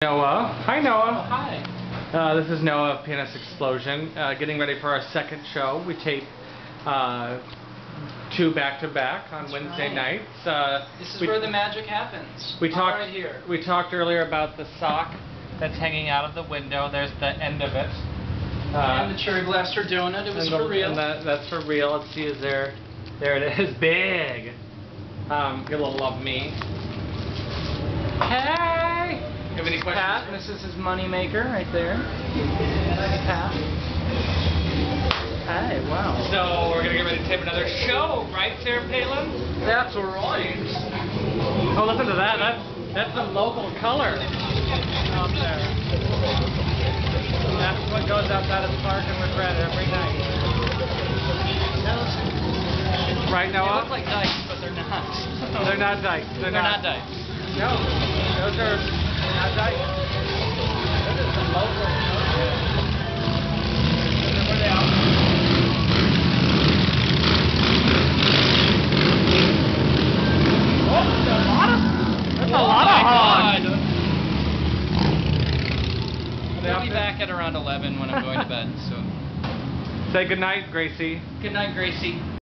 Noah. Hi, Noah. Oh, hi. This is Noah of PNSexplosion. Getting ready for our second show. We tape two back-to-back on That's Wednesday right. nights. This is where the magic happens. We talked right here. We talked earlier about the sock that's hanging out of the window. There's the end of it. And the cherry blaster donut. It was for real. And that's for real. Let's see. Is there? There it is. Big. Get a little love me. Hey. You have any questions? Pat, this is his money maker right there. Pat. Hey, wow. So we're gonna get ready to tape another show, right, Sarah Palin? That's right. Oh, listen to that. That's the local color up there. That's what goes outside of Spark and Regret every night. Right, They Noah? look like Dykes, but they're not. They're not Dykes. They're not Dykes. No, those are not Dykes. This is the local. Where they are? Oh, there's a lot of hogs. I'll be back at around 11 when I'm going to bed. So. Say goodnight, Gracie. Good night, Gracie.